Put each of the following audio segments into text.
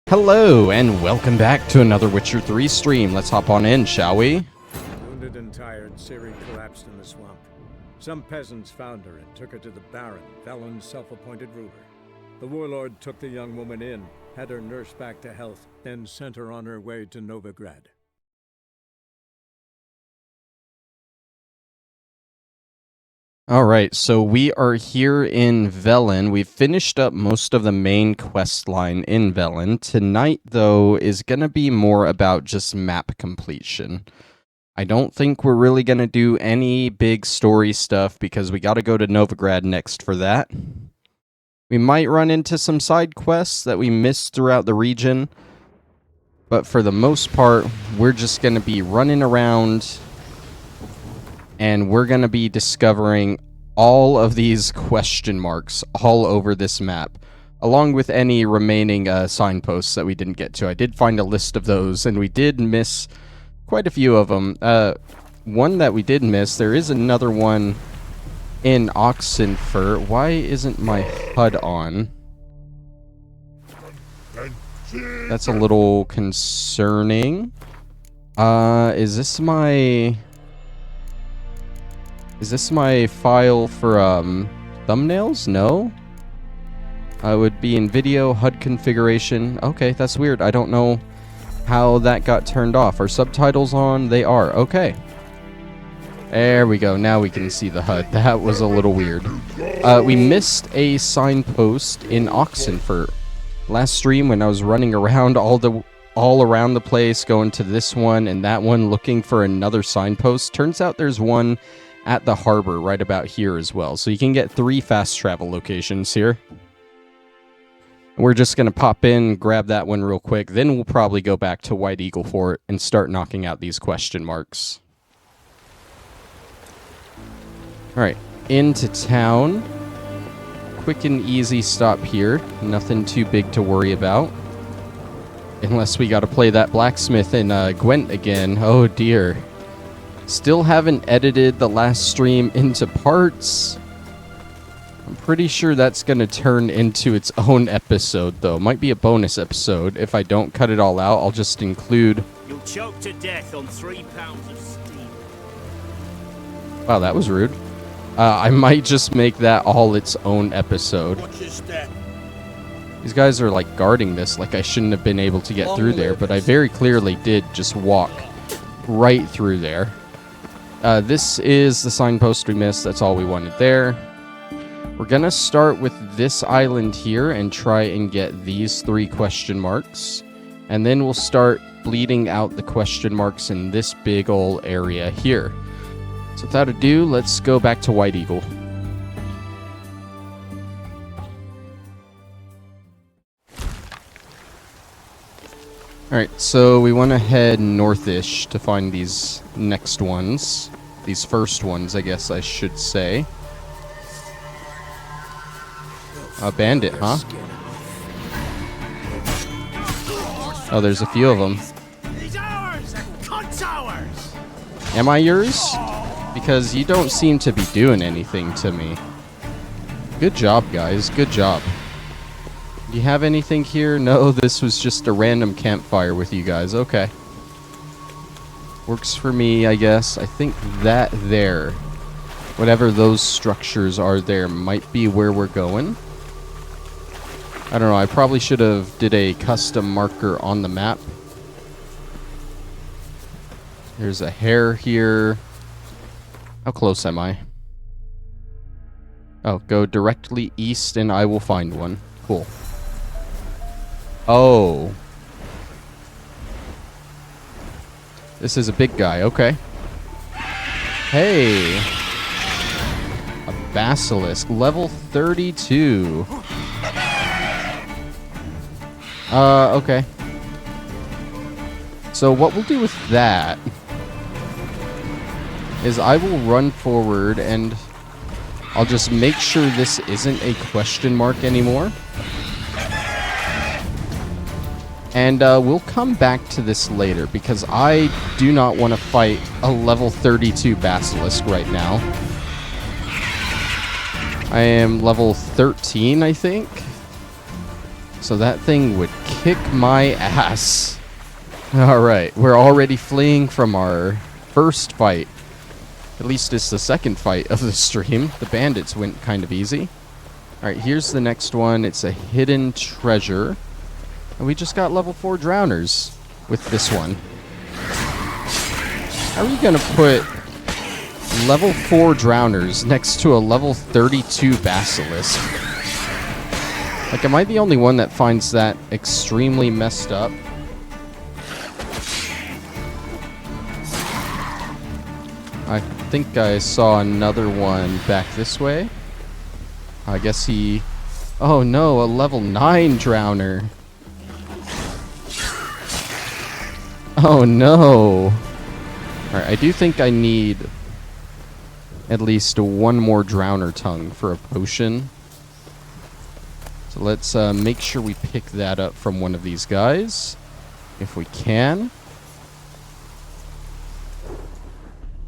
Hello, and welcome back to another Witcher 3 stream. Let's hop on in, shall we? Wounded and tired, Ciri collapsed in the swamp. Some peasants found her and took her to the Baron, Velen's self-appointed ruler. The warlord took the young woman in, had her nursed back to health, then sent her on her way to Novigrad. Alright, so we are here in Velen. We've finished up most of the main quest line in Velen. Tonight, though, is going to be more about just map completion. I don't think we're really going to do any big story stuff because we got to go to Novigrad next for that. We might run into some side quests that we missed throughout the region, but for the most part, we're just going to be running around and we're going to be discovering all of these question marks all over this map, along with any remaining signposts that we didn't get to. I did find a list of those, and we did miss quite a few of them. One that we did miss, there is another one in Oxenfurt. Why isn't my HUD on? That's a little concerning. Is this my file for thumbnails? No. It would be in video HUD configuration. Okay, that's weird. I don't know how that got turned off. Are subtitles on? They are. Okay. There we go. Now we can see the HUD. That was a little weird. We missed a signpost in Oxenfurt. Last stream when I was running around all around the place, going to this one and that one looking for another signpost. Turns out there's one at the harbor right about here as well. So you can get 3 fast travel locations here. We're just going to pop in, grab that one real quick. Then we'll probably go back to White Eagle Fort and start knocking out these question marks. Alright, into town. Quick and easy stop here. Nothing too big to worry about. Unless we got to play that blacksmith in Gwent again. Oh dear. Still haven't edited the last stream into parts. I'm pretty sure that's going to turn into its own episode, though. Might be a bonus episode. If I don't cut it all out, I'll just include... You'll choke to death on 3 pounds of steam. Wow, that was rude. I might just make that all its own episode. Watch your step. These guys are, like, guarding this like I shouldn't have been able to get through there, but I very clearly did just walk right through there. This is the signpost we missed. That's all we wanted there. We're going to start with this island here and try and get these 3 question marks. And then we'll start bleeding out the question marks in this big ol' area here. So without ado, let's go back to White Eagle. Alright, so we want to head northish to find these next ones. These first ones, I guess I should say. A bandit, huh? Oh, there's a few of them. He's ours! Cunt's ours! Am I yours? Because you don't seem to be doing anything to me. Good job, guys. Good job. Do you have anything here? No, this was just a random campfire with you guys. Okay. Works for me, I guess. I think that there, whatever those structures are there, might be where we're going. I don't know. I probably should have did a custom marker on the map. There's a hare here. How close am I? Oh, go directly east and I will find one. Cool. Oh. This is a big guy, okay. Hey. A basilisk, level 32. Okay. So what we'll do with that is I will run forward and I'll just make sure this isn't a question mark anymore. And we'll come back to this later because I do not want to fight a level 32 basilisk right now. I am level 13, I think. So that thing would kick my ass. Alright, we're already fleeing from our first fight. At least it's the second fight of the stream. The bandits went kind of easy. Alright, here's the next one. It's a hidden treasure. And we just got level 4 drowners with this one. How are you going to put level 4 drowners next to a level 32 basilisk? Like, am I the only one that finds that extremely messed up? I think I saw another one back this way. I guess he... Oh no, a level 9 drowner. Oh no. Alright, I do think I need at least one more drowner tongue for a potion. So let's make sure we pick that up from one of these guys, if we can.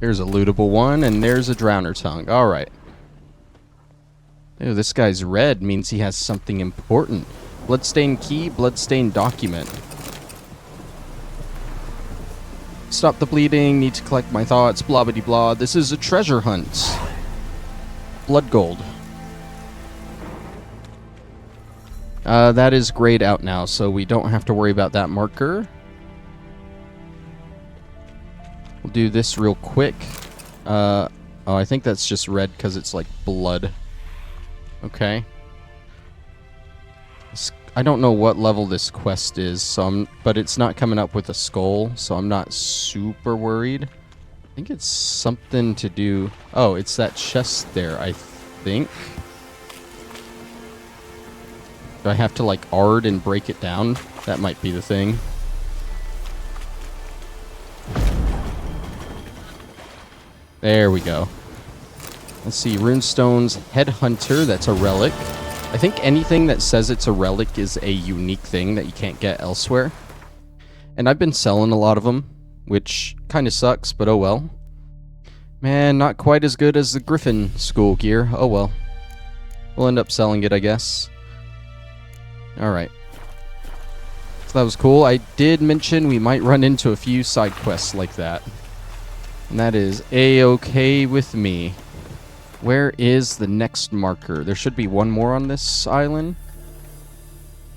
Here's a lootable one, and there's a drowner tongue. Alright. Ew, this guy's red, means he has something important. Bloodstained key, bloodstained document. Stop the bleeding, need to collect my thoughts, blah blah blah. This is a treasure hunt. Blood gold. That is grayed out now, so we don't have to worry about that marker. We'll do this real quick. Oh, I think that's just red because it's like blood. Okay. I don't know what level this quest is, so but it's not coming up with a skull, so I'm not super worried. I think it's something to do... Oh, it's that chest there, I think. Do I have to, like, ard and break it down? That might be the thing. There we go. Let's see, Runestone's Headhunter, that's a relic. I think anything that says it's a relic is a unique thing that you can't get elsewhere. And I've been selling a lot of them, which kind of sucks, but oh well. Man, not quite as good as the Griffin school gear. Oh well. We'll end up selling it, I guess. Alright. So that was cool. I did mention we might run into a few side quests like that. And that is A-okay with me. Where is the next marker? There should be one more on this island.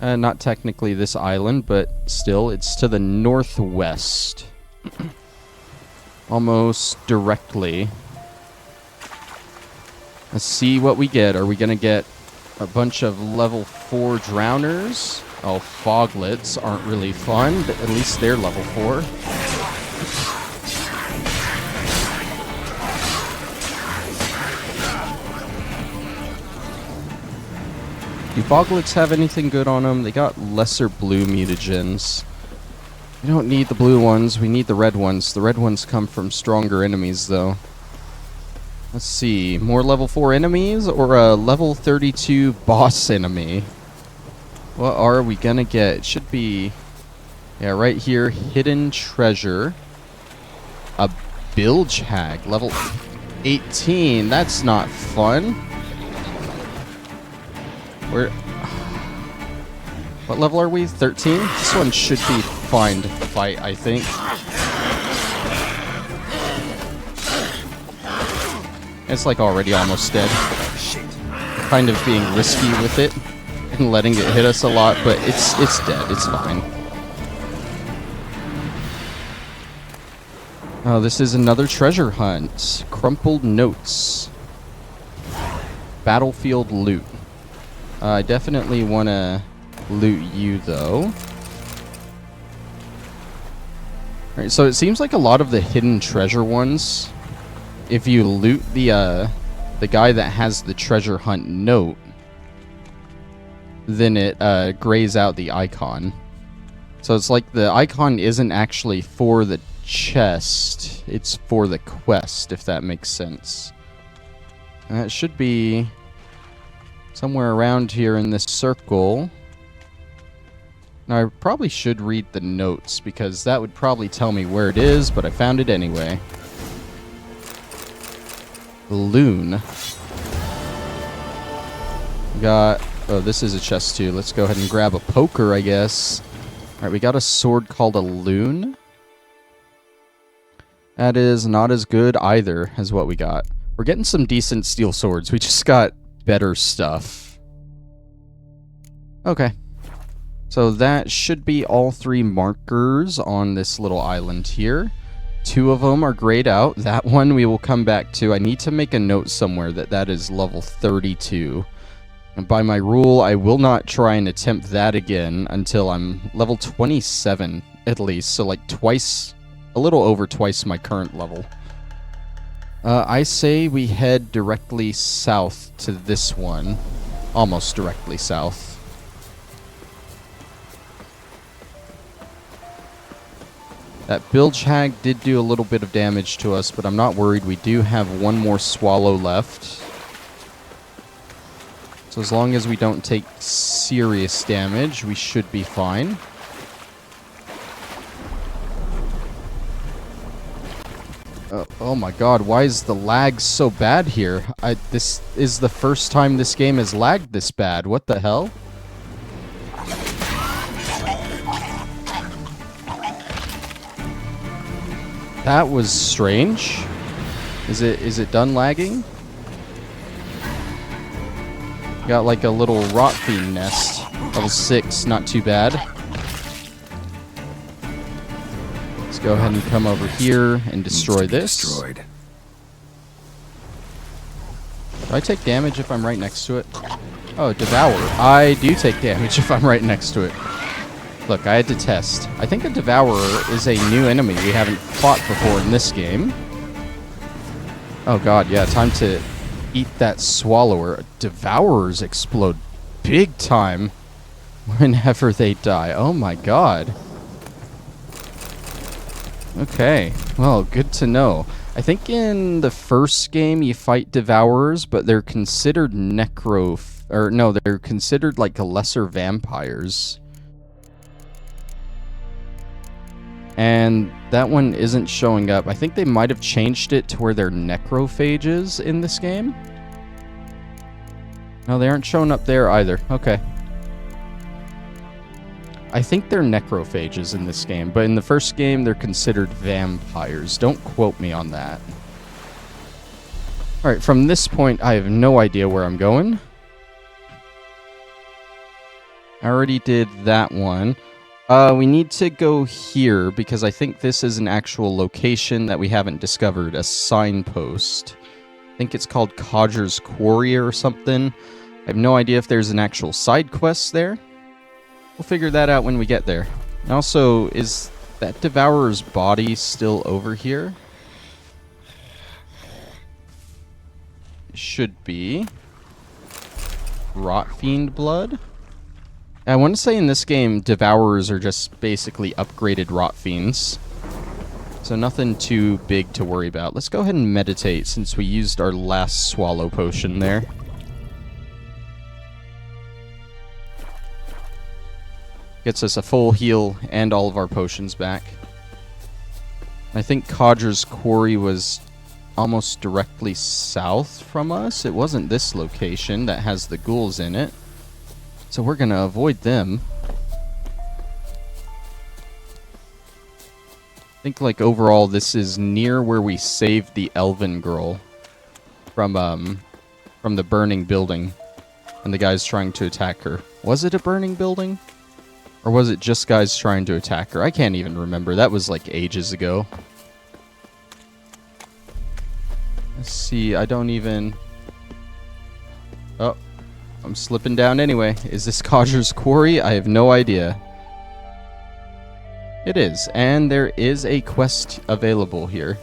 Not technically this island, but still, it's to the northwest. Almost directly. Let's see what we get. Are we going to get a bunch of level 4 drowners? Oh, foglets aren't really fun, but at least they're level 4. Do foglets have anything good on them? They got lesser blue mutagens. We don't need the blue ones, we need the red ones. The red ones come from stronger enemies, though. Let's see, more level 4 enemies or a level 32 boss enemy? What are we gonna get? It should be... Yeah, right here, hidden treasure. A bilge hag, level 18. That's not fun. What level are we? 13? This one should be fine to fight, I think. It's like already almost dead. Kind of being risky with it and letting it hit us a lot, but it's dead. It's fine. Oh, this is another treasure hunt. Crumpled notes. Battlefield loot. I definitely want to loot you, though. Alright, so it seems like a lot of the hidden treasure ones, if you loot the guy that has the treasure hunt note, then it grays out the icon. So it's like the icon isn't actually for the chest, it's for the quest, if that makes sense. And that should be somewhere around here in this circle. Now, I probably should read the notes, because that would probably tell me where it is, but I found it anyway. Loon. We got Oh, this is a chest too. Let's go ahead and grab a poker, I guess. Alright, we got a sword called a loon. That is not as good either as what we got. We're getting some decent steel swords. We just got better stuff. Okay. So that should be all 3 markers on this little island here. 2 of them are grayed out. That one we will come back to. I need to make a note somewhere that that is level 32. And by my rule, I will not try and attempt that again until I'm level 27 at least. So like twice, a little over twice my current level. I say we head directly south to this one. Almost directly south. That bilge hag did do a little bit of damage to us, but I'm not worried. We do have 1 more swallow left. So as long as we don't take serious damage, we should be fine. Oh my god, why is the lag so bad here? This is the first time this game has lagged this bad. What the hell? That was strange. Is it done lagging? Got like a little rot fiend nest. Level 6, not too bad. Let's go ahead and come over here and destroy this. Do I take damage if I'm right next to it? Oh, Devour. I do take damage if I'm right next to it. Look, I had to test. I think a Devourer is a new enemy we haven't fought before in this game. Oh god, yeah, time to eat that Swallower. Devourers explode big time whenever they die. Oh my god. Okay, well, good to know. I think in the first game you fight Devourers, but they're considered they're considered like lesser vampires. And that one isn't showing up. I think they might have changed it to where they're necrophages in this game. No, they aren't showing up there either. Okay. I think they're necrophages in this game, but in the first game they're considered vampires. Don't quote me on that. Alright, from this point I have no idea where I'm going. I already did that one. We need to go here because I think this is an actual location that we haven't discovered, a signpost. I think it's called Codger's Quarry or something. I have no idea if there's an actual side quest there. We'll figure that out when we get there. And also, is that Devourer's body still over here? It should be. Rot Fiend blood? I want to say in this game, Devourers are just basically upgraded Rot Fiends. So nothing too big to worry about. Let's go ahead and meditate since we used our last swallow potion there. Gets us a full heal and all of our potions back. I think Codger's Quarry was almost directly south from us. It wasn't this location that has the ghouls in it. So we're going to avoid them. I think like overall this is near where we saved the elven girl from the burning building and the guys trying to attack her. Was it a burning building? Or was it just guys trying to attack her? I can't even remember. That was like ages ago. Let's see. I don't even... Oh. I'm slipping down anyway. Is this Codger's Quarry? I have no idea. It is. And there is a quest available here.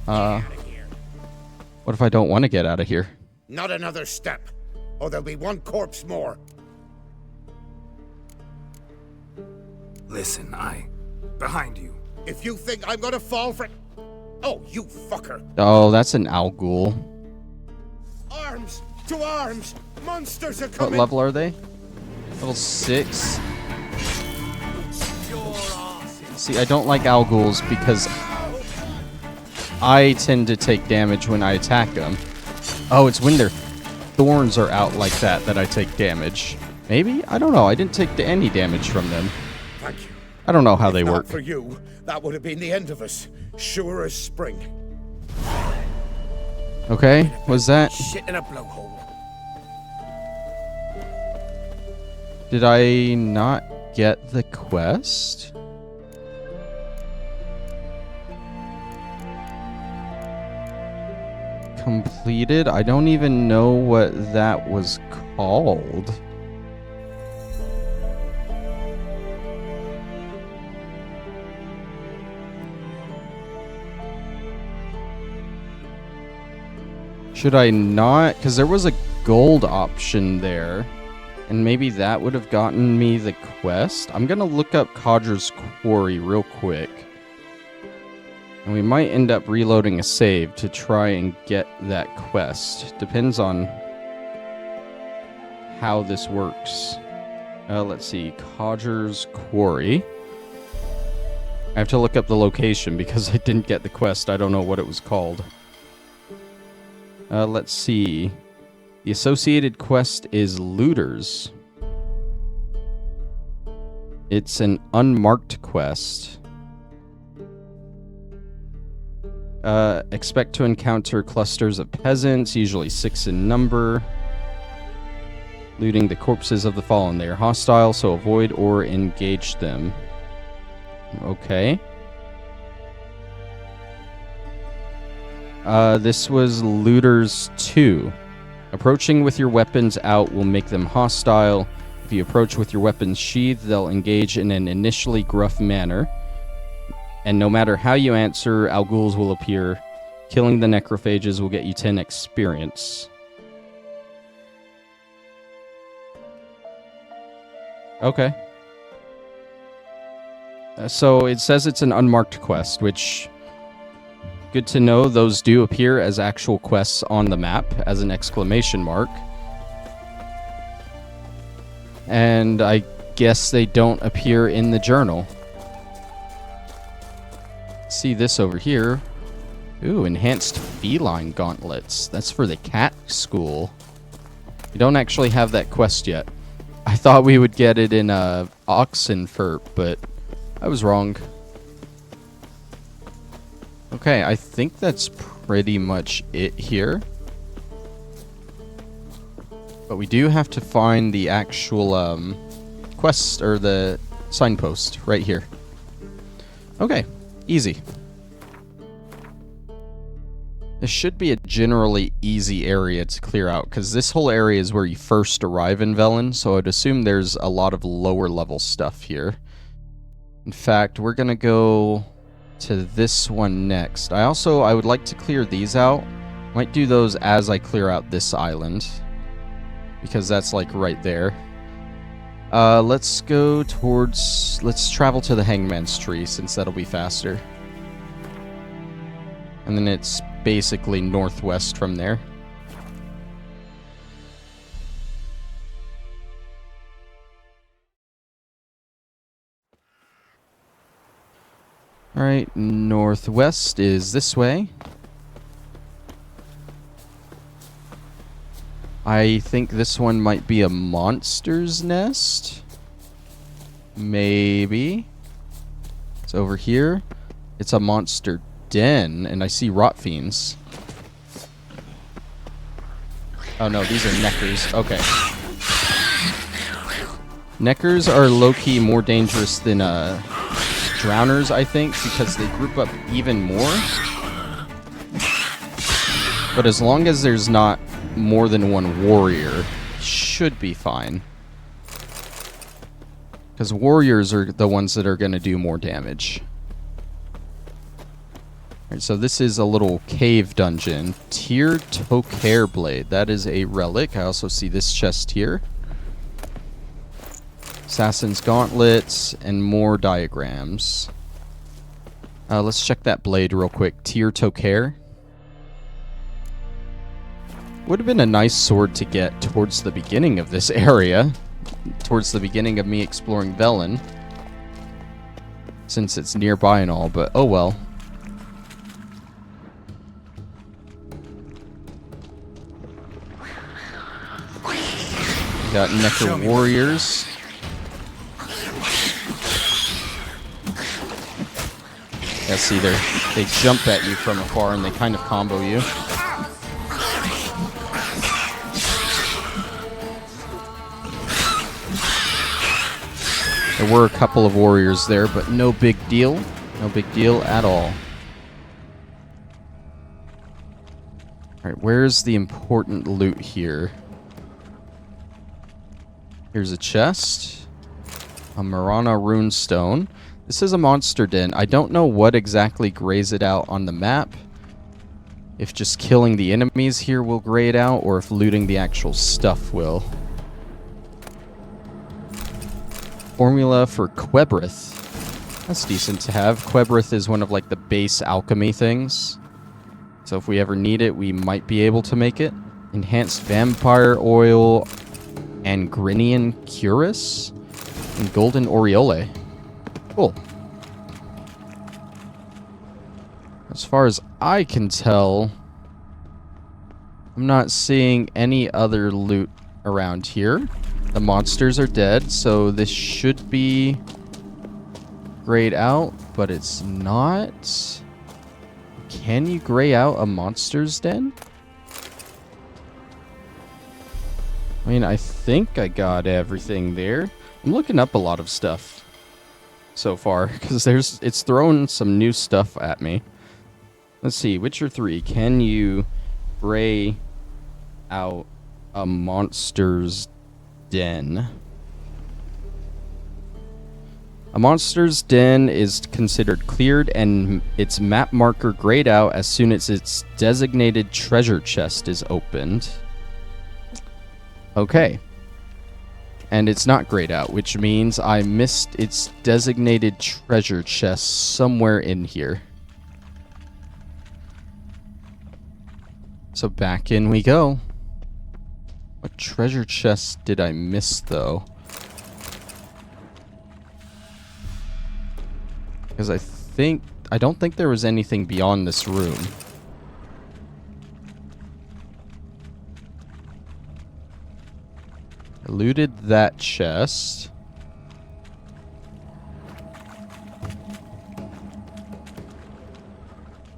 What if I don't want to get out of here? Not another step, or there'll be 1 corpse more. Listen, behind you. If you think I'm gonna fall for... Oh, you fucker! Oh, that's an owl ghoul. Arms! To arms! Monsters are What coming! level are they? Level 6. See, I don't like owl ghouls because I tend to take damage when I attack them. Oh, it's when their thorns are out like that I take damage. Maybe? I don't know. I didn't take any damage from them. Thank you. I don't know how they If not work. for you, that would have been the end of us. Sure as spring. Okay, was that... Shit in a blowhole. Did I not get the quest? Completed? I don't even know what that was called. Should I not? Because there was a gold option there. And maybe that would have gotten me the quest. I'm going to look up Codger's Quarry real quick. And we might end up reloading a save to try and get that quest. Depends on how this works. Let's see. Codger's Quarry. I have to look up the location because I didn't get the quest. I don't know what it was called. Let's see. The associated quest is Looters. It's an unmarked quest. Expect to encounter clusters of peasants, usually 6 in number, looting the corpses of the fallen. They are hostile, so avoid or engage them. Okay. This was Looters 2. Approaching with your weapons out will make them hostile. If you approach with your weapons sheathed, they'll engage in an initially gruff manner. And no matter how you answer, Alguls will appear. Killing the necrophages will get you 10 experience. Okay. So it says it's an unmarked quest, which... Good to know those do appear as actual quests on the map, as an exclamation mark. And I guess they don't appear in the journal. See this over here. Ooh, enhanced feline gauntlets. That's for the cat school. We don't actually have that quest yet. I thought we would get it in Oxenfurt, but I was wrong. Okay, I think that's pretty much it here. But we do have to find the actual quest, or the signpost right here. Okay, easy. This should be a generally easy area to clear out, because this whole area is where you first arrive in Velen, so I'd assume there's a lot of lower level stuff here. In fact, we're gonna go to this one next. I would like to clear these out. Might do those as I clear out this island, because that's like right there. Let's go towards... Let's travel to the Hangman's Tree, since that'll be faster. And then it's basically northwest from there. Alright, northwest is this way. I think this one might be a monster's nest. Maybe. It's over here. It's a monster den, and I see rot fiends. Oh no, these are neckers. Okay. Neckers are low-key more dangerous than drowners, I think, because they group up even more. But as long as there's not more than one warrior, should be fine. Because warriors are the ones that are going to do more damage. Alright, so this is a little cave dungeon. Tyr Tokair Blade. That is a relic. I also see this chest here. Assassin's Gauntlets, and more diagrams. Let's check that blade real quick. Tyr Tokair. Would have been a nice sword to get towards the beginning of this area. Towards the beginning of me exploring Velen. Since it's nearby and all, but oh well. Got Necker Warriors. Yeah, see, they jump at you from afar and they kind of combo you. There were a couple of warriors there, but no big deal. No big deal at all. Alright, where's the important loot here? Here's a chest. A Marana runestone. This is a monster den. I don't know what exactly grays it out on the map. If just killing the enemies here will gray it out, or if looting the actual stuff will. Formula for Quebrith. That's decent to have. Quebrith is one of like the base alchemy things. So if we ever need it, we might be able to make it. Enhanced Vampire Oil and Grinian Cuirass and Golden Aureole. Cool. As far as I can tell, I'm not seeing any other loot around here. The monsters are dead, so this should be grayed out, but it's not. Can you gray out a monster's den? I mean, I think I got everything there. I'm looking up a lot of stuff so far, because it's throwing some new stuff at me. Let's see, Witcher 3, can you gray out a monster's den? A monster's den is considered cleared and its map marker grayed out as soon as its designated treasure chest is opened. Okay. And it's not grayed out, which means I missed its designated treasure chest somewhere in here. So back in we go. What treasure chest did I miss, though? Because I don't think there was anything beyond this room. I looted that chest.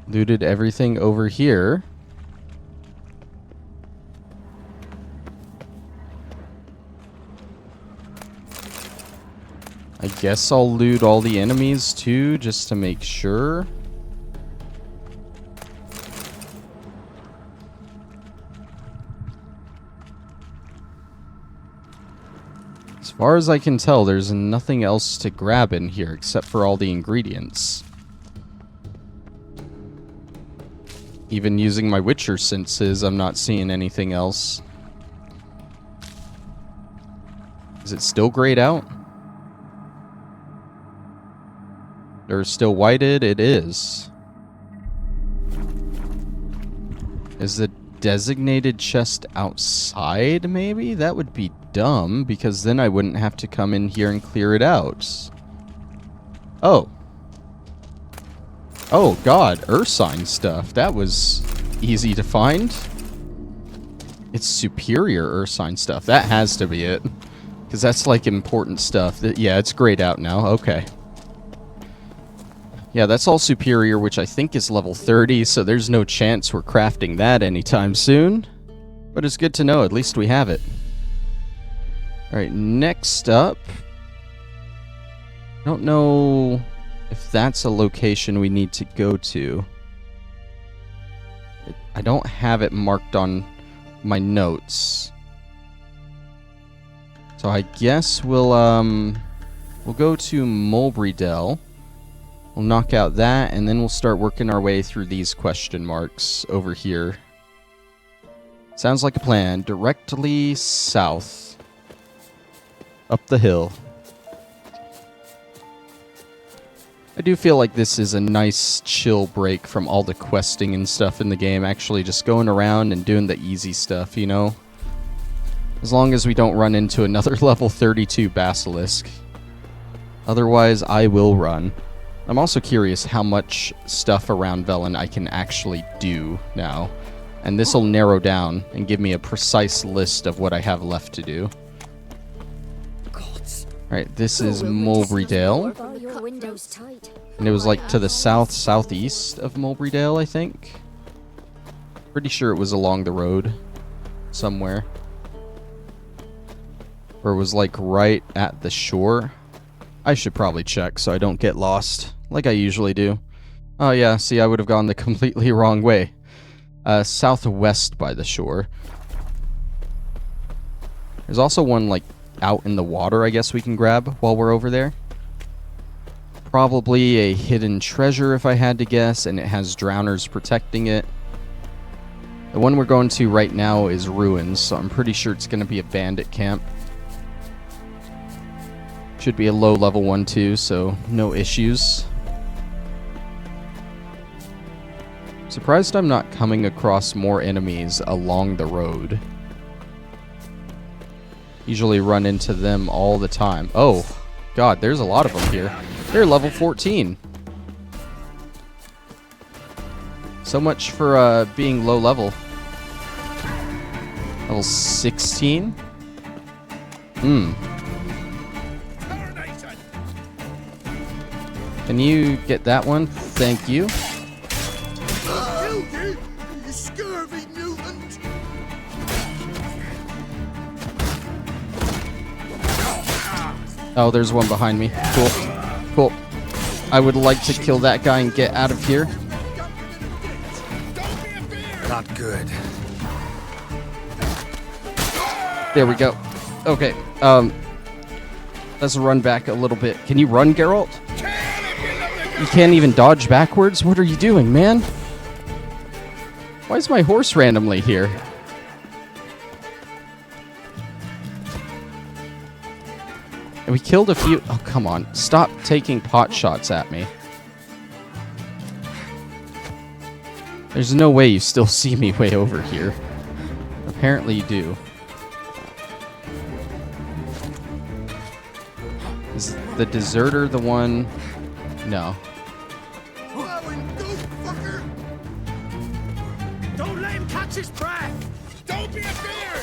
Looted everything over here. I guess I'll loot all the enemies too, just to make sure. As far as I can tell, there's nothing else to grab in here except for all the ingredients. Even using my Witcher senses, I'm not seeing anything else. Is it still grayed out? Or still whited? It is. Is the designated chest outside, maybe? That would be dumb, because then I wouldn't have to come in here and clear it out. Oh. Oh, God. Ursine stuff. That was easy to find. It's superior Ursine stuff. That has to be it. Because that's, like, important stuff. Yeah, it's grayed out now. Okay. Yeah, that's all superior, which I think is level 30, so there's no chance we're crafting that anytime soon. But it's good to know, at least we have it. Alright, next up. I don't know if that's a location we need to go to. I don't have it marked on my notes. So I guess we'll go to Mulberry Dell. We'll knock out that, and then we'll start working our way through these question marks over here. Sounds like a plan. Directly south. Up the hill. I do feel like this is a nice chill break from all the questing and stuff in the game. Actually just going around and doing the easy stuff, you know? As long as we don't run into another level 32 basilisk. Otherwise, I will run. I'm also curious how much stuff around Velen I can actually do now. And this will narrow down and give me a precise list of what I have left to do. Alright, this is Mulberrydale. And it was like to the southeast of Mulberrydale, I think. Pretty sure it was along the road somewhere. Or it was like right at the shore. I should probably check so I don't get lost, like I usually do. Oh yeah, see, I would have gone the completely wrong way. Southwest by the shore. There's also one, like, out in the water I guess we can grab while we're over there. Probably a hidden treasure if I had to guess, and it has drowners protecting it. The one we're going to right now is ruins, so I'm pretty sure it's going to be a bandit camp. Should be a low level one too, so no issues. Surprised I'm not coming across more enemies along the road. Usually run into them all the time. Oh, God, there's a lot of them here. They're level 14. So much for being low level. Level 16? Can you get that one? Thank you. You scurvy mutant! Oh, there's one behind me. Cool. Cool. I would like to kill that guy and get out of here. Not good. There we go. Okay. Let's run back a little bit. Can you run, Geralt? You can't even dodge backwards? What are you doing, man? Why is my horse randomly here? And we killed a few... Oh, come on. Stop taking pot shots at me. There's no way you still see me way over here. Apparently you do. Is the deserter the one... No. Don't let him catch his breath! Don't be afeard!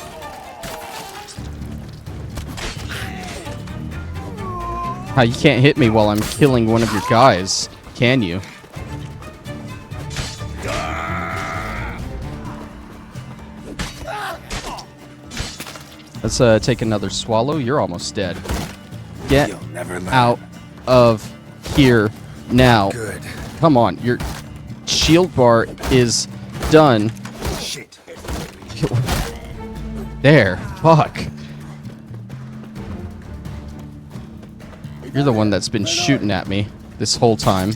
You can't hit me while I'm killing one of your guys, can you? Let's take another swallow. You're almost dead. Get out of here now. Good. Come on, your shield bar is done. Shit. There. Fuck. You're the one that's been shooting at me this whole time.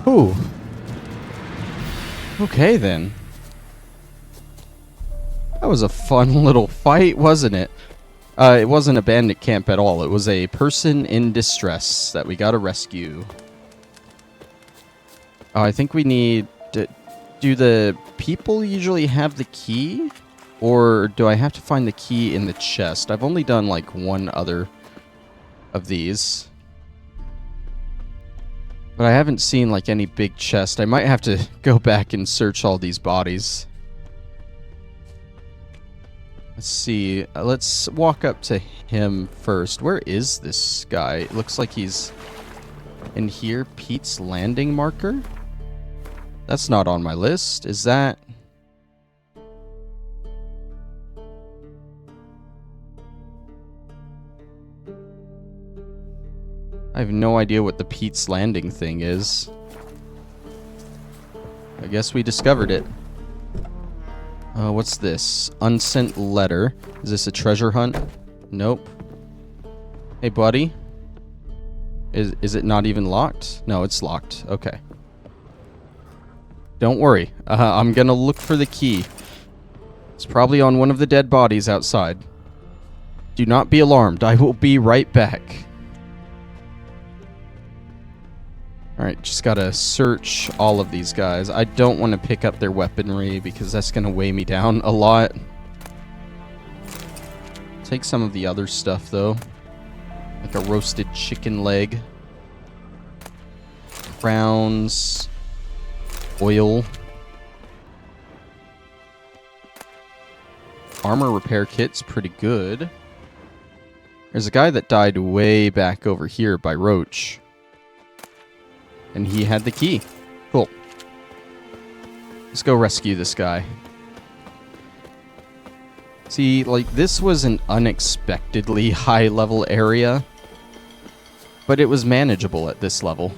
Ooh. Okay, then. That was a fun little fight, wasn't it? It wasn't a bandit camp at all. It was a person in distress that we gotta rescue. Oh, I think we need to... Do the people usually have the key? Or do I have to find the key in the chest? I've only done like one other of these. But I haven't seen like any big chest. I might have to go back and search all these bodies. Let's see. Let's walk up to him first. Where is this guy? It looks like he's in here. Pete's landing marker? That's not on my list. Is that... I have no idea what the Pete's Landing thing is. I guess we discovered it. What's this? Unsent letter. Is this a treasure hunt? Nope. Hey, buddy. Is it not even locked? No, it's locked. Okay. Don't worry. I'm gonna look for the key. It's probably on one of the dead bodies outside. Do not be alarmed. I will be right back. Alright, just gotta search all of these guys. I don't want to pick up their weaponry because that's gonna weigh me down a lot. Take some of the other stuff though. Like a roasted chicken leg. Crowns. Oil. Armor repair kit's pretty good. There's a guy that died way back over here by Roach. And he had the key. Cool. Let's go rescue this guy. See, like, this was an unexpectedly high-level area. But it was manageable at this level.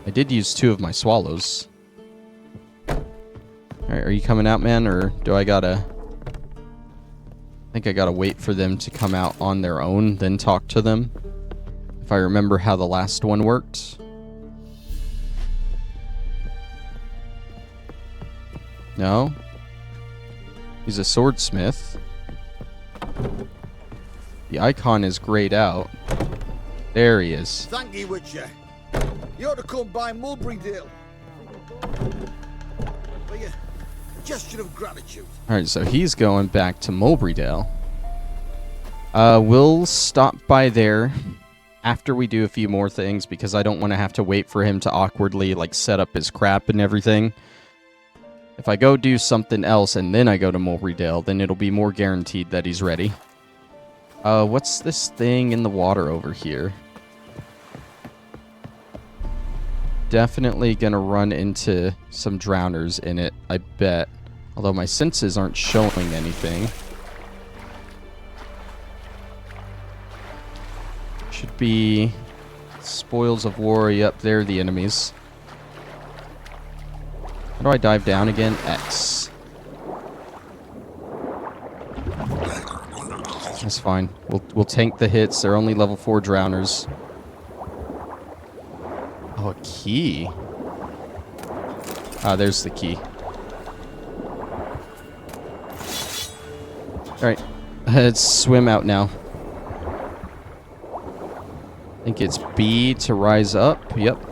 I did use 2 of my swallows. Alright, are you coming out, man? Or do I gotta... I think I gotta wait for them to come out on their own, then talk to them. If I remember how the last one worked. No? He's a swordsmith. The icon is grayed out. There he is. Thank you, Witcher. You ought to come by Mulberrydale. Like a gesture of gratitude. Alright, so he's going back to Mulberrydale. We'll stop by there after we do a few more things, because I don't want to have to wait for him to awkwardly, like, set up his crap and everything. If I go do something else and then I go to Mulberrydale, then it'll be more guaranteed that he's ready. What's this thing in the water over here? Definitely gonna run into some drowners in it, I bet. Although my senses aren't showing anything. Should be spoils of war. Yep, they're the enemies. How do I dive down again? X. That's fine. We'll tank the hits. They're only level 4 drowners. Oh, a key. Ah, there's the key. Alright. Let's swim out now. I think it's B to rise up. Yep.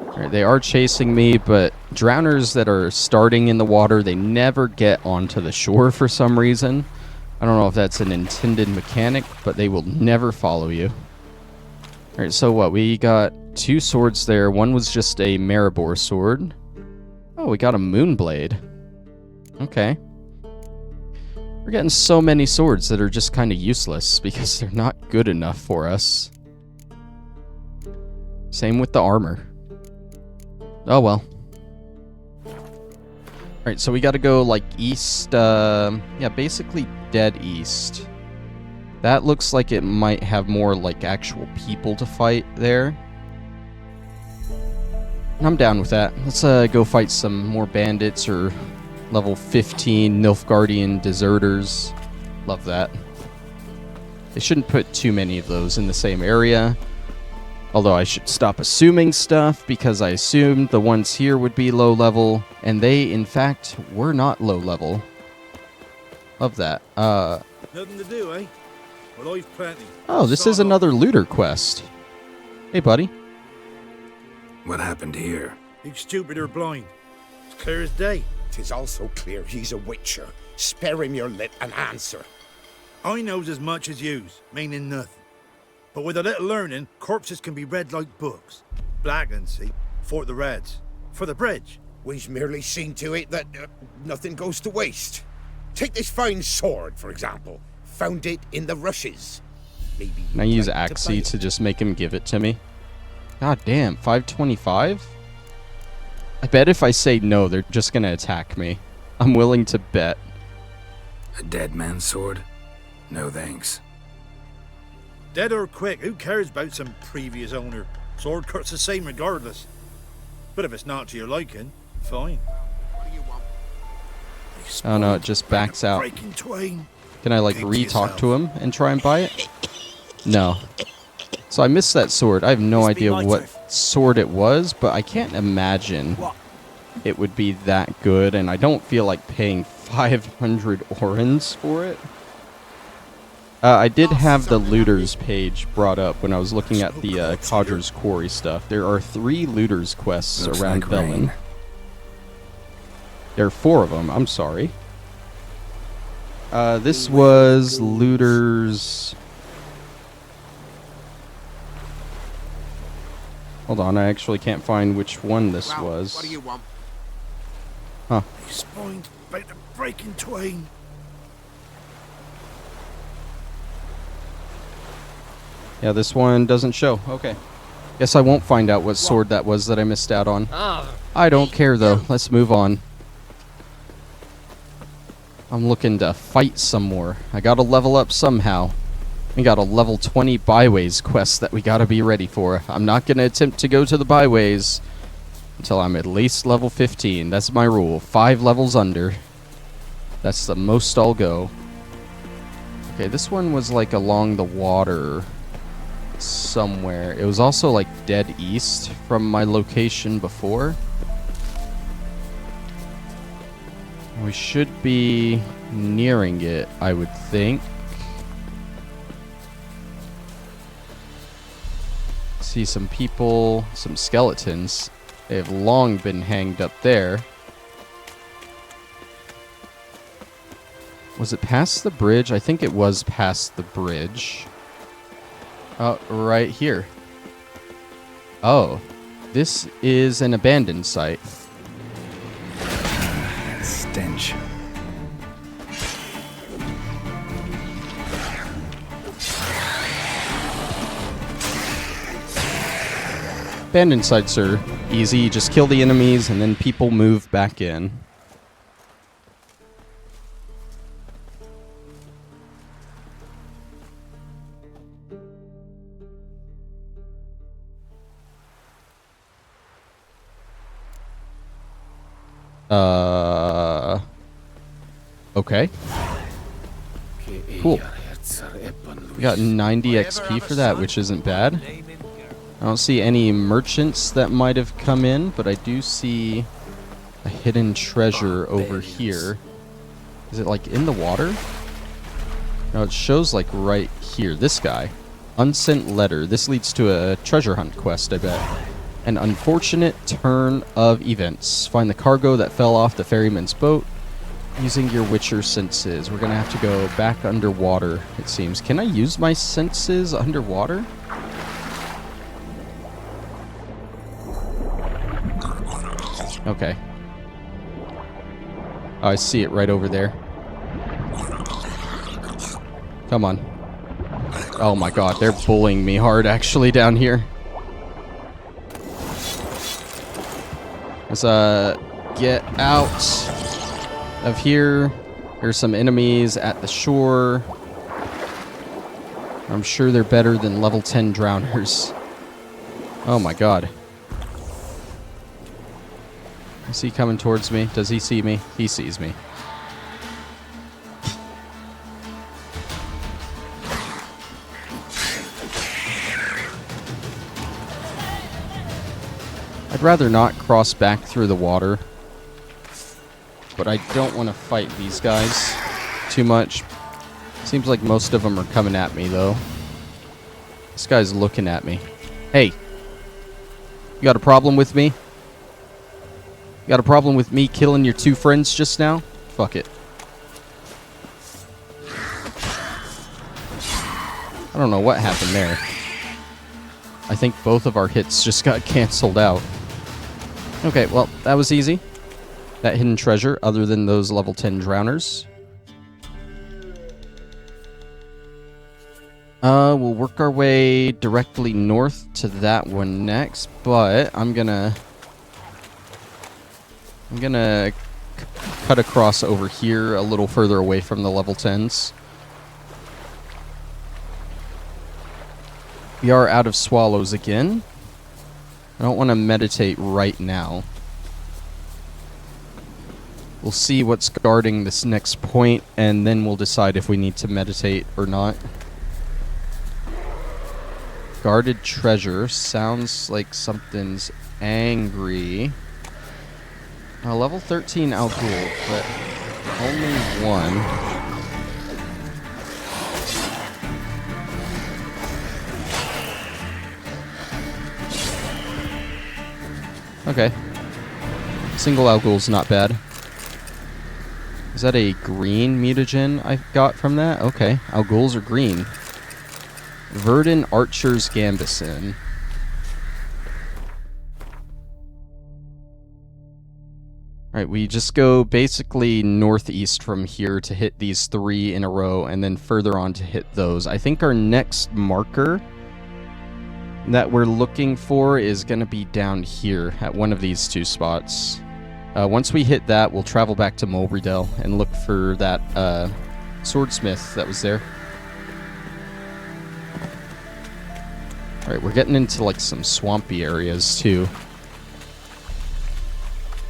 Alright, they are chasing me, but drowners that are starting in the water, they never get onto the shore for some reason. I don't know if that's an intended mechanic, but they will never follow you. Alright, so what? We got 2 swords there. One was just a Maribor sword. Oh, we got a Moonblade. Okay. We're getting so many swords that are just kind of useless because they're not good enough for us. Same with the armor. Oh well. Alright, so we gotta go, like, east, yeah, basically dead east. That looks like it might have more, like, actual people to fight there. I'm down with that. Let's, go fight some more bandits or level 15 Nilfgaardian deserters. Love that. They shouldn't put too many of those in the same area. Although I should stop assuming stuff, because I assumed the ones here would be low level, and they, in fact, were not low level. Love that. Nothing to do, eh? Well, I've plenty. Oh, this is another looter quest. Hey, buddy. What happened here? He's stupid or blind. It's clear as day. 'Tis also clear he's a witcher. Spare him your lit and answer. I knows as much as yous, meaning nothing. But with a little learning, corpses can be read like books. Black and see, for the reds. For the bridge. We've merely seen to it that nothing goes to waste. Take this fine sword, for example. Found it in the rushes. Maybe Can I use Axie to just make him give it to me? God damn, 525? I bet if I say no, they're just gonna attack me. I'm willing to bet. A dead man's sword? No thanks. Dead or quick, who cares about some previous owner? Sword cut's the same regardless. But if it's not to your liking, fine. What do you want? Oh no, it just backs out. Breaking twain. Can I, like, re-talk to him and try and buy it? No. So I missed that sword. I have no idea what sword it was, but I can't imagine it would be that good, and I don't feel like paying 500 orens for it. I did have the looters page brought up when I was looking at the Codger's Quarry stuff. There are 3 looters quests Looks around like Velen. rain. There are 4 of them, I'm sorry. This was looters... Hold on, I actually can't find which one this was. What do you want? Huh. He's spined about the breaking twain. Yeah, this one doesn't show. Okay. Guess I won't find out what sword that was that I missed out on. I don't care, though. Let's move on. I'm looking to fight some more. I gotta level up somehow. We got a level 20 byways quest that we gotta be ready for. I'm not gonna attempt to go to the byways until I'm at least level 15. That's my rule. 5 levels under. That's the most I'll go. Okay, this one was like along the water somewhere. It was also like dead east from my location before. We should be nearing it, I would think. See some people, some skeletons. They have long been hanged up there. Was it past the bridge? I think it was past the bridge. Right here. Oh, this is an abandoned site. Stench. Abandoned sites are easy. You just kill the enemies and then people move back in. Okay. Cool. We got 90 XP for that, which isn't bad. I don't see any merchants that might have come in, but I do see a hidden treasure over here. Is it like in the water? No, it shows like right here. This guy. Unsent letter. This leads to a treasure hunt quest, I bet. An unfortunate turn of events. Find the cargo that fell off the ferryman's boat using your Witcher senses. We're going to have to go back underwater, it seems. Can I use my senses underwater? Okay. Oh, I see it right over there. Come on. Oh my god, they're bullying me hard actually down here. Let's get out of here. There's some enemies at the shore. I'm sure they're better than level 10 drowners. Oh my god. Is he coming towards me? Does he see me? He sees me. I'd rather not cross back through the water. But I don't want to fight these guys too much. Seems like most of them are coming at me, though. This guy's looking at me. Hey. You got a problem with me? You got a problem with me killing your two friends just now? Fuck it. I don't know what happened there. I think both of our hits just got canceled out. Okay, well, that was easy. That hidden treasure, other than those level 10 drowners. We'll work our way directly north to that one next, but I'm gonna cut across over here a little further away from the level 10s. We are out of swallows again. I don't want to meditate right now. We'll see what's guarding this next point, and then we'll decide if we need to meditate or not. Guarded treasure. Sounds like something's angry. Level 13 Al Ghul, but only one. Okay. Single Al Ghul's not bad. Is that a green mutagen I got from that? Okay. Al Ghuls are green. Verdant Archer's Gambison. Alright, we just go basically northeast from here to hit these 3 in a row, and then further on to hit those. I think our next marker that we're looking for is going to be down here at one of these two spots. Once we hit that, we'll travel back to Mulbridell and look for that swordsmith that was there. Alright, we're getting into like some swampy areas too,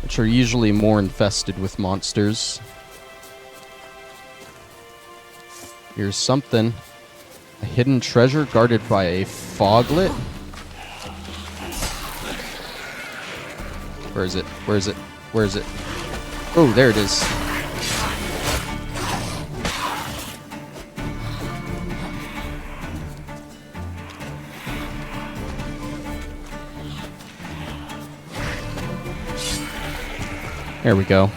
which are usually more infested with monsters. Here's something. A hidden treasure guarded by a foglet? Where is it? Where is it? Where is it? Oh, there it is. There we go.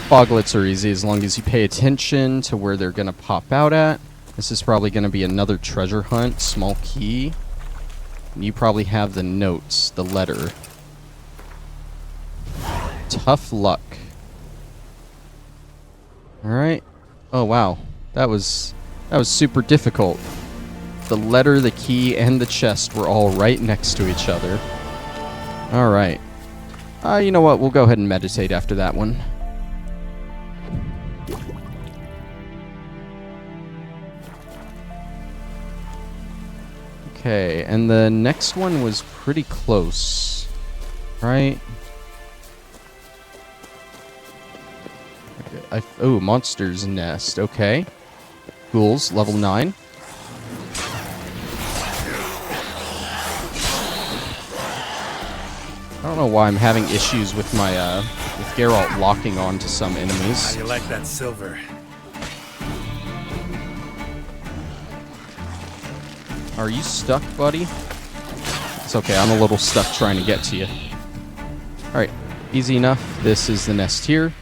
Foglets are easy as long as you pay attention to where they're going to pop out at. This is probably going to be another treasure hunt, small key. And you probably have the notes, the letter. Tough luck. Alright. Oh wow. That was super difficult. The letter, the key, and the chest were all right next to each other. Alright. You know what? We'll go ahead and meditate after that one. Okay, and the next one was pretty close, right? Okay, oh, monster's nest. Okay, ghouls, level 9. I don't know why I'm having issues with my with Geralt locking on to some enemies. How you like that silver? Are you stuck, buddy? It's okay, I'm a little stuck trying to get to you. Alright, easy enough. This is the nest here.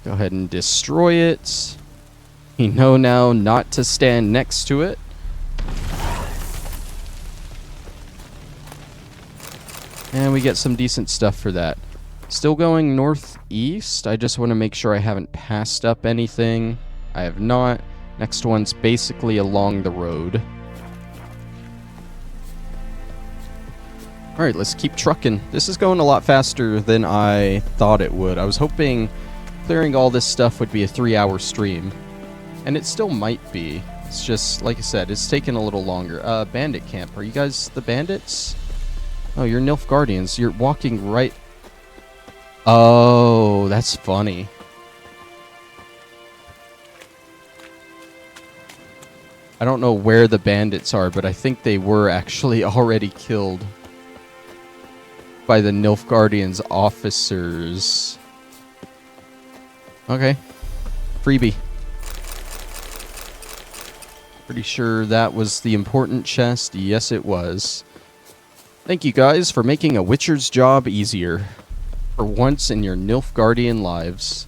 Go ahead and destroy it. You know now not to stand next to it. And we get some decent stuff for that. Still going northeast. I just want to make sure I haven't passed up anything. I have not. Next one's basically along the road. Alright, let's keep trucking. This is going a lot faster than I thought it would. I was hoping clearing all this stuff would be a 3-hour stream. And it still might be. It's just, like I said, it's taking a little longer. Bandit camp. Are you guys the bandits? Oh, you're Nilfgaardians. You're walking right... Oh, that's funny. I don't know where the bandits are, but I think they were actually already killed by the Nilfgaardians officers. Okay. Freebie. Pretty sure that was the important chest. Yes, it was. Thank you guys for making a Witcher's job easier. For once in your Nilfgaardian lives.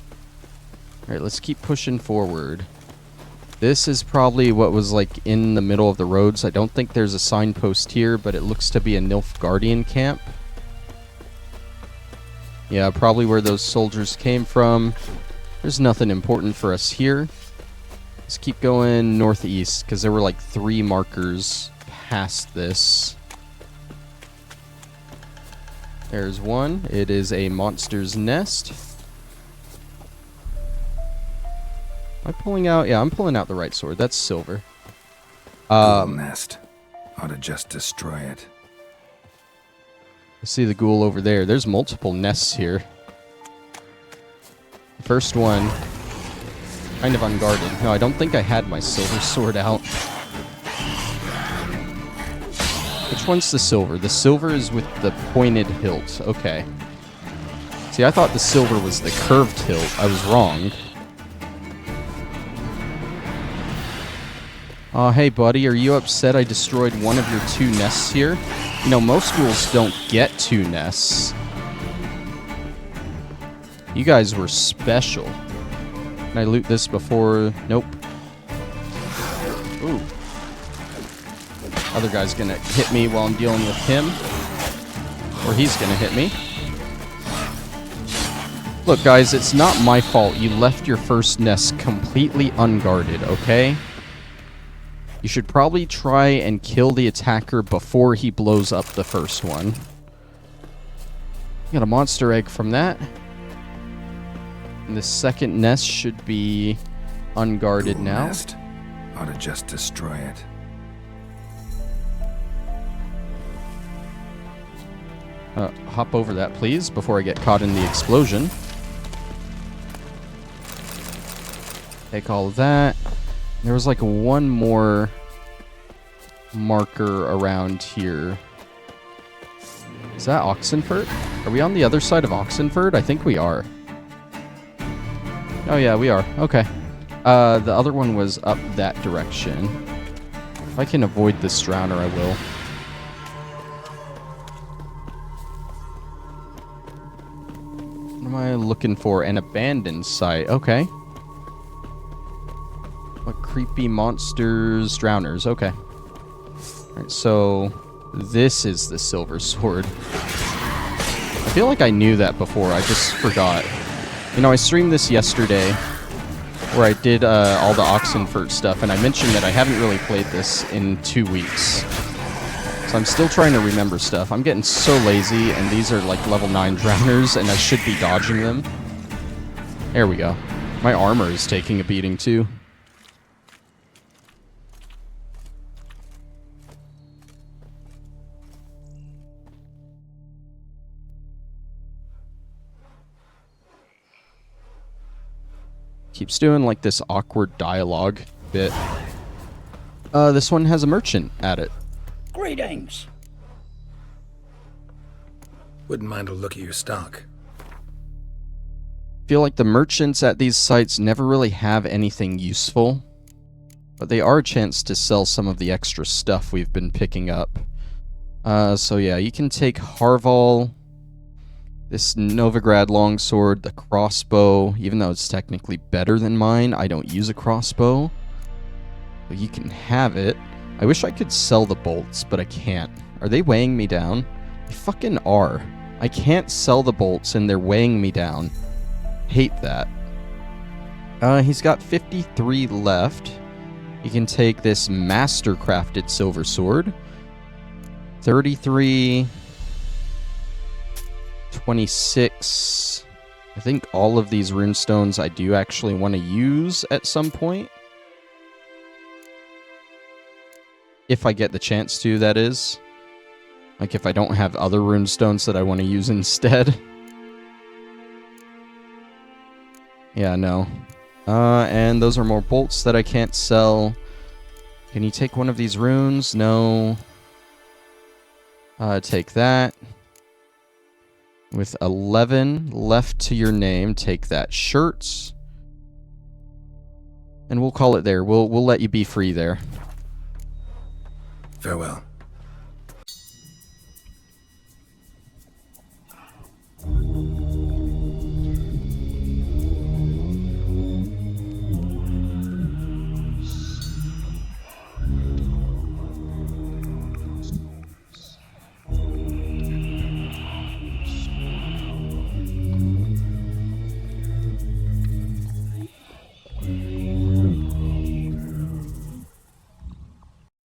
Alright, let's keep pushing forward. This is probably what was like in the middle of the roads. I don't think there's a signpost here, but it looks to be a Nilfgaardian camp. Yeah, probably where those soldiers came from. There's nothing important for us here. Let's keep going northeast, because there were like 3 markers past this. There's one. It is a monster's nest. Am I pulling out? Yeah, I'm pulling out the right sword. That's silver. Ghoul nest. Ought to just destroy it. I see the ghoul over there. There's multiple nests here. The first one, kind of unguarded. No, I don't think I had my silver sword out. Which one's the silver? The silver is with the pointed hilt. Okay. See, I thought the silver was the curved hilt. I was wrong. Hey buddy, are you upset I destroyed one of your 2 nests here? You know, most ghouls don't get 2 nests. You guys were special. Can I loot this before? Nope. Ooh. Other guy's gonna hit me while I'm dealing with him. Or he's gonna hit me. Look guys, it's not my fault you left your first nest completely unguarded, okay? You should probably try and kill the attacker before he blows up the first one. Got a monster egg from that. And the second nest should be unguarded Dual now. Nest. Ought to just destroy it. Hop over that, please, before I get caught in the explosion. Take all of that. There was like one more marker around here. Is that Oxenfurt? Are we on the other side of Oxenfurt? I think we are. Oh yeah, we are. Okay. The other one was up that direction. If I can avoid this drowner, I will. What am I looking for? An abandoned site. Okay. What creepy monsters? Drowners. Okay. Alright, so this is the silver sword. I feel like I knew that before. I just forgot. You know, I streamed this yesterday where I did all the Oxenfurt stuff, and I mentioned that I haven't really played this in 2 weeks. So I'm still trying to remember stuff. I'm getting so lazy, and these are like level 9 drowners, and I should be dodging them. There we go. My armor is taking a beating too. Keeps doing like this awkward dialogue bit. This one has a merchant at it. Greetings. Wouldn't mind a look at your stock. Feel like the merchants at these sites never really have anything useful, but they are a chance to sell some of the extra stuff we've been picking up. So yeah, you can take Harval, this Novigrad longsword, the crossbow. Even though it's technically better than mine, I don't use a crossbow. But you can have it. I wish I could sell the bolts, but I can't. Are they weighing me down? They fucking are. I can't sell the bolts and they're weighing me down. Hate that. He's got 53 left. You can take this master-crafted silver sword. 33... 26. I think all of these runestones I do actually want to use at some point. If I get the chance to, that is. Like if I don't have other runestones that I want to use instead. Yeah, no. And those are more bolts that I can't sell. Can you take one of these runes? No. Take that. With 11 left to your name, take that shirts. And we'll call it there. We'll let you be free there. Farewell.